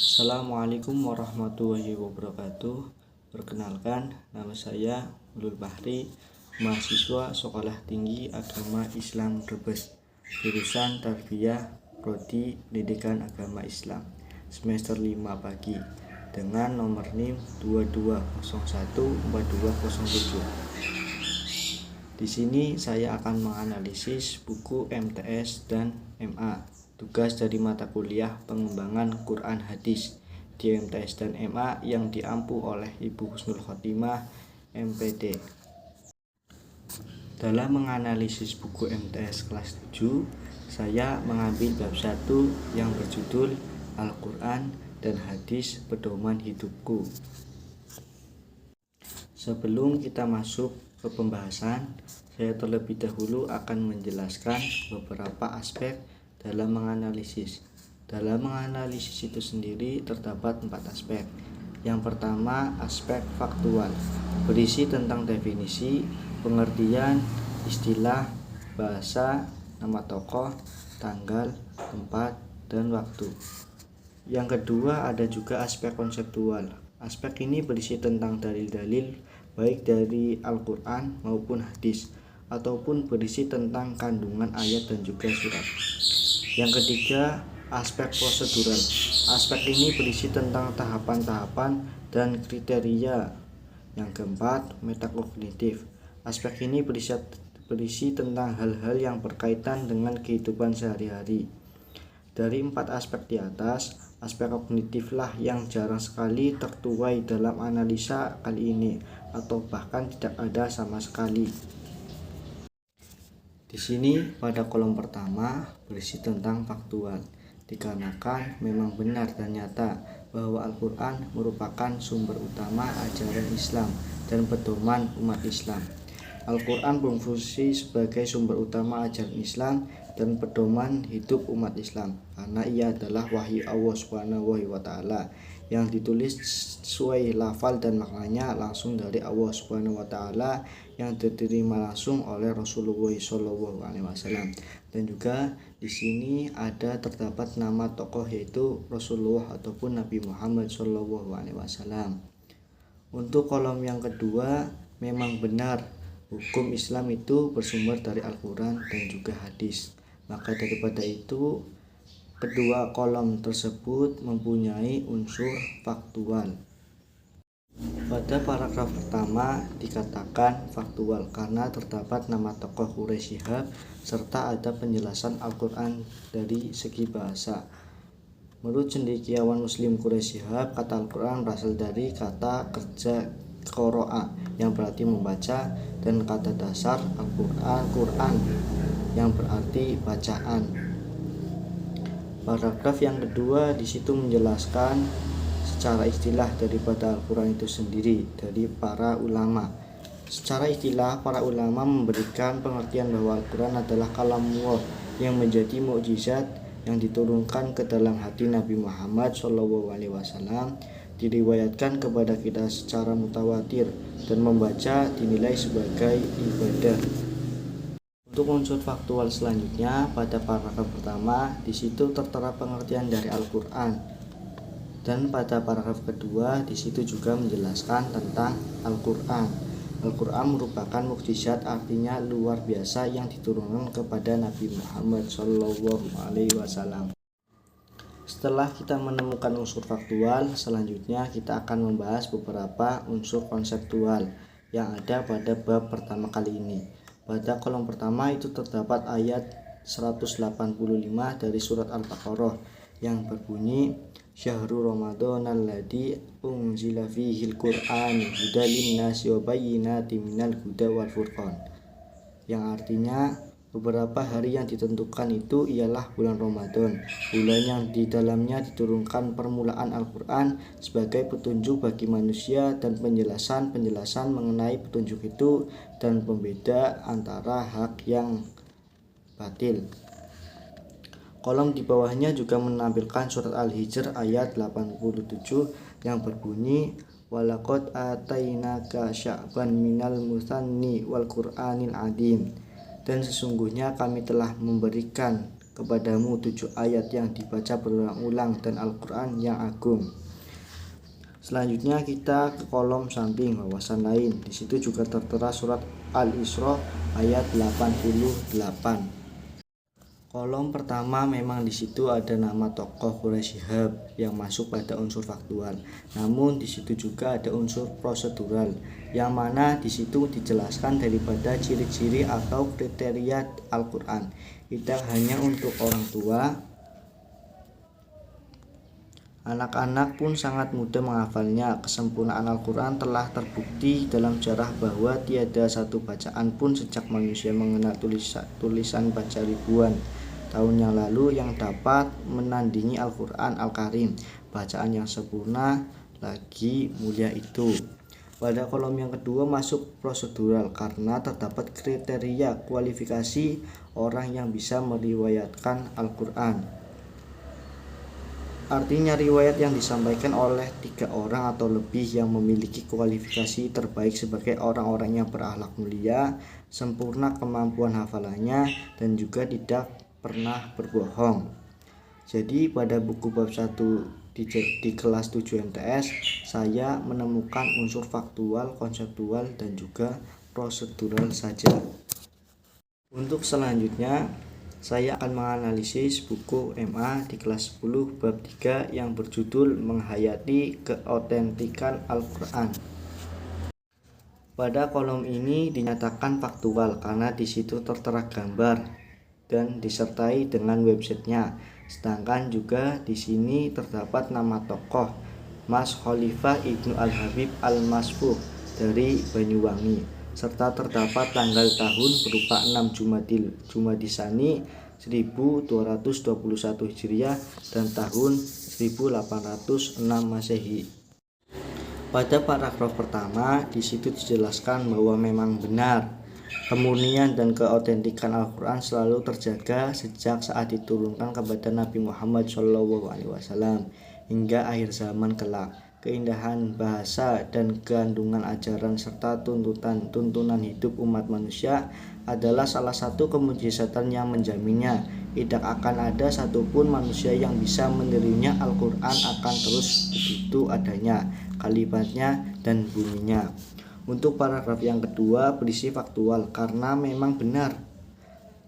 Assalamualaikum warahmatullahi wabarakatuh. Perkenalkan, nama saya Ulul Bahri, mahasiswa Sekolah Tinggi Agama Islam Brebes, jurusan Tarbiyah Prodi Pendidikan Agama Islam, semester 5 pagi, dengan nomor NIM 22014207. Di sini saya akan menganalisis buku MTS dan MA. Tugas dari mata kuliah pengembangan Quran Hadis di MTS dan MA yang diampu oleh Ibu Husnul Khotimah MPD. Dalam menganalisis buku MTS kelas 7, saya mengambil bab 1 yang berjudul Al-Quran dan Hadis Pedoman Hidupku. Sebelum kita masuk ke pembahasan, saya terlebih dahulu akan menjelaskan beberapa aspek dalam menganalisis. Dalam menganalisis itu sendiri terdapat 4 aspek. Yang pertama, aspek faktual, berisi tentang definisi, pengertian, istilah, bahasa, nama tokoh, tanggal, tempat, dan waktu. Yang kedua, ada juga aspek konseptual. Aspek ini berisi tentang dalil-dalil baik dari Al-Quran maupun hadis, ataupun berisi tentang kandungan ayat dan juga surat. Yang ketiga, aspek prosedural. Aspek ini berisi tentang tahapan-tahapan dan kriteria. Yang keempat, metakognitif. Aspek ini berisi tentang hal-hal yang berkaitan dengan kehidupan sehari-hari. Dari 4 aspek di atas, aspek kognitiflah yang jarang sekali tertuai dalam analisa kali ini, atau bahkan tidak ada sama sekali. Di sini pada kolom pertama berisi tentang faktual, dikarenakan memang benar dan nyata bahwa Al-Quran merupakan sumber utama ajaran Islam dan pedoman umat Islam. Al-Quran berfungsi sebagai sumber utama ajaran Islam dan pedoman hidup umat Islam, karena ia adalah wahyu Allah SWT yang ditulis sesuai lafal dan maknanya langsung dari Allah SWT yang diterima langsung oleh Rasulullah SAW. Dan juga di sini terdapat nama tokoh, yaitu Rasulullah ataupun Nabi Muhammad SAW. Untuk kolom yang kedua, memang benar hukum Islam itu bersumber dari Al-Quran dan juga hadis. Maka daripada itu, kedua kolom tersebut mempunyai unsur faktual. Pada paragraf pertama dikatakan faktual karena terdapat nama tokoh Quraisy Shihab serta ada penjelasan Al-Quran dari segi bahasa. Menurut cendekiawan Muslim Quraisy Shihab, kata Al-Quran berasal dari kata kerja qoro'a yang berarti membaca, dan kata dasar Al-Quran yang berarti bacaan. Paragraf yang kedua di situ menjelaskan secara istilah daripada Al-Quran itu sendiri dari para ulama. Secara istilah, para ulama memberikan pengertian bahwa Al-Quran adalah kalamullah yang menjadi mukjizat yang diturunkan ke dalam hati Nabi Muhammad SAW, diriwayatkan kepada kita secara mutawatir, dan membaca dinilai sebagai ibadah. Untuk unsur faktual selanjutnya, pada paragraf pertama di situ tertera pengertian dari Al-Quran. Dan pada paragraf kedua di situ juga menjelaskan tentang Al-Quran. Al-Quran merupakan mukjizat, artinya luar biasa yang diturunkan kepada Nabi Muhammad SAW. Setelah kita menemukan unsur faktual, selanjutnya kita akan membahas beberapa unsur konseptual yang ada pada bab pertama kali ini. Pada kolom pertama itu terdapat ayat 185 dari surat Al-Baqarah yang berbunyi Syahrul Ramadan alladzi unzila fihil Qur'an hudal linnasi wa bayyinatin minal huda wal furqan, yang artinya beberapa hari yang ditentukan itu ialah bulan Ramadan, bulan yang di dalamnya diturunkan permulaan Al-Quran sebagai petunjuk bagi manusia dan penjelasan mengenai petunjuk itu dan pembeda antara hak yang batil. Kolom di bawahnya juga menampilkan surat Al-Hijr ayat 87 yang berbunyi walaqad atainaka sya'ban minal musanni wal Qur'anil adim, dan sesungguhnya kami telah memberikan kepadamu 7 ayat yang dibaca berulang-ulang dan Al-Quran yang agung. Selanjutnya kita ke kolom samping wawasan lain. Di situ juga tertera surat Al-Isra ayat 88. Kolom pertama memang di situ ada nama tokoh Quraisy Shihab yang masuk pada unsur faktual. Namun di situ juga ada unsur prosedural yang mana di situ dijelaskan daripada ciri-ciri atau kriteria Al-Qur'an. Tidak hanya untuk orang tua, anak-anak pun sangat mudah menghafalnya. Kesempurnaan Al-Quran telah terbukti dalam sejarah bahwa tiada satu bacaan pun sejak manusia mengenal tulisan baca ribuan tahun yang lalu yang dapat menandingi Al-Quran Al-Karim. Bacaan yang sempurna lagi mulia itu. Pada kolom yang kedua masuk prosedural karena terdapat kriteria kualifikasi orang yang bisa meriwayatkan Al-Quran. Artinya riwayat yang disampaikan oleh 3 orang atau lebih yang memiliki kualifikasi terbaik sebagai orang-orang yang berakhlak mulia, sempurna kemampuan hafalannya, dan juga tidak pernah berbohong. Jadi pada buku bab 1 di kelas 7 MTS saya menemukan unsur faktual, konseptual, dan juga prosedural saja. Untuk selanjutnya saya akan menganalisis buku MA di kelas 10 bab 3 yang berjudul Menghayati Keautentikan Al-Quran. Pada kolom ini dinyatakan faktual karena di situ tertera gambar dan disertai dengan websitenya. Sedangkan juga di sini terdapat nama tokoh Mas Khalifah Ibnu Al-Habib Al-Masfuh dari Banyuwangi, serta terdapat tanggal tahun berupa 6 Jumadisani 1221 Hijriah dan tahun 1806 Masehi. Pada paragraf pertama di situ dijelaskan bahwa memang benar kemurnian dan keautentikan Al-Quran selalu terjaga sejak saat diturunkan kepada Nabi Muhammad SAW hingga akhir zaman kelak. Keindahan bahasa dan kandungan ajaran serta tuntunan hidup umat manusia adalah salah satu kemujizatan yang menjaminnya. Tidak akan ada satupun manusia yang bisa menirunya. Al-Quran akan terus begitu adanya, kalimatnya dan bunyinya. Untuk paragraf yang kedua berisi faktual karena memang benar.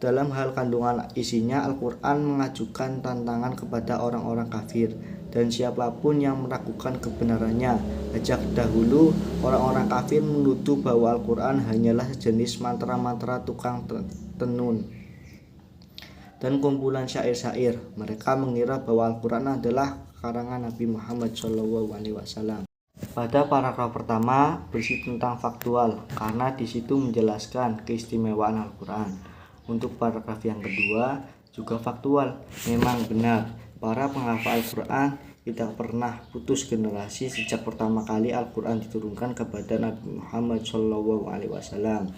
Dalam hal kandungan isinya, Al-Quran mengajukan tantangan kepada orang-orang kafir dan siapapun yang meragukan kebenarannya. Sejak dahulu orang-orang kafir menuduh bahwa Al-Quran hanyalah sejenis mantra-mantra tukang tenun dan kumpulan syair-syair. Mereka mengira bahwa Al-Quran adalah karangan Nabi Muhammad SAW. Pada paragraf pertama berisi tentang faktual karena di situ menjelaskan keistimewaan Al-Quran. Untuk paragraf yang kedua juga faktual, memang benar para penghafal Al-Quran tidak pernah putus generasi sejak pertama kali Al-Quran diturunkan kepada Nabi Muhammad SAW.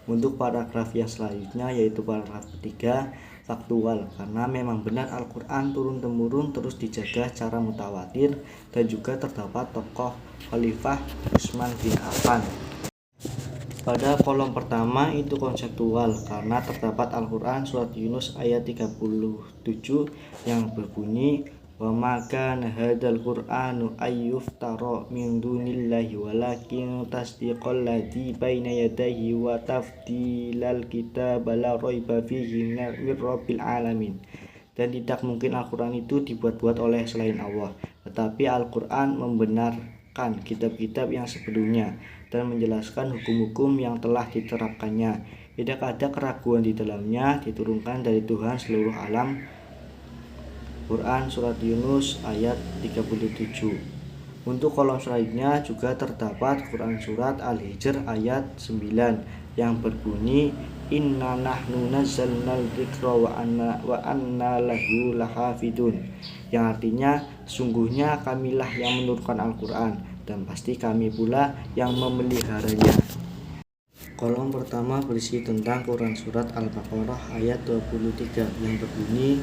Untuk paragraf yang selanjutnya yaitu paragraf ketiga, faktual karena memang benar Al-Quran turun-temurun terus dijaga secara mutawatir dan juga terdapat tokoh Khalifah Utsman bin Affan. Pada kolom pertama itu konseptual karena terdapat Al-Quran surat Yunus ayat 37 yang berbunyi wa maka hadzal qur'anu ayyuftara min dunillahi walakin tasdiqal ladzi baina yadayhi wa tafdilal kitab la raiba fihi min rabbil alamin. Dan tidak mungkin Al-Quran itu dibuat-buat oleh selain Allah, tetapi Al-Quran membenarkan kitab-kitab yang sebelumnya dan menjelaskan hukum-hukum yang telah diterapkannya. Tidak ada keraguan di dalamnya, diturunkan dari Tuhan seluruh alam. Quran surat Yunus ayat 37. Untuk kolom selanjutnya juga terdapat Quran surat Al-Hijr ayat 9 yang berbunyi inna nahnu nazzalnal dzikra wa anna lahu lahafidun, yang artinya sungguhnya kamilah yang menurunkan Al-Quran dan pasti kami pula yang memeliharanya. Kolom pertama berisi tentang Quran surat Al-Baqarah ayat 23 yang berbunyi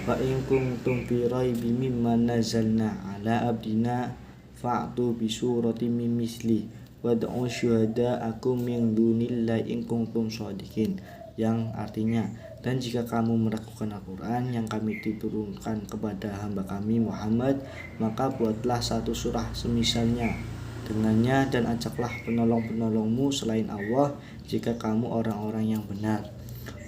wa in kuntum fi raibin mimma nazzalna ala abdina fa'tu bi suratin min misli wad'u syuhada'akum min dunillahi in kuntum shadiqin, yang artinya Dan jika kamu meragukan Al-Quran yang kami turunkan kepada hamba kami Muhammad, maka buatlah satu surah semisalnya dengannya dan ajaklah penolong-penolongmu selain Allah jika kamu orang-orang yang benar.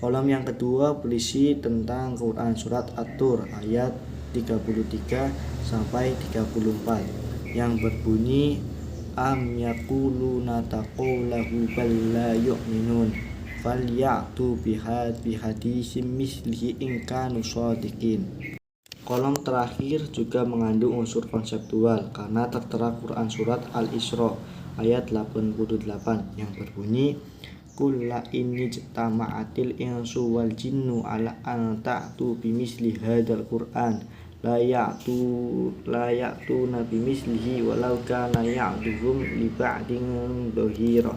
Kolom yang kedua berisi tentang Quran surat At-Tur ayat 33 sampai 34 yang berbunyi am yaquluna taqawlahu bal la yu'minun falyatu bihadisim mislihi in kanu shadiqin. Kolom terakhir juga mengandung unsur konseptual karena tertera Quran surat Al-Isra ayat 88 yang berbunyi Kulla inni jama'atil insu wal jinnu ala an ta'tu bimisli hadzal Qur'an la ya'tu nabimislihi walau kana ya'duhum li ba'din dhahira,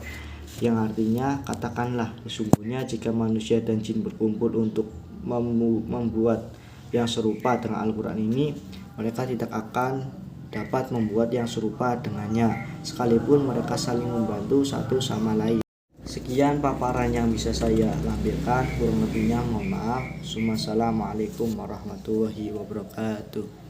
yang artinya katakanlah sesungguhnya jika manusia dan jin berkumpul untuk membuat yang serupa dengan Al-Quran ini, mereka tidak akan dapat membuat yang serupa dengannya sekalipun mereka saling membantu satu sama lain. Sekian paparan yang bisa saya lampirkan, kurang lebihnya mohon maaf. Wassalamualaikum warahmatullahi wabarakatuh.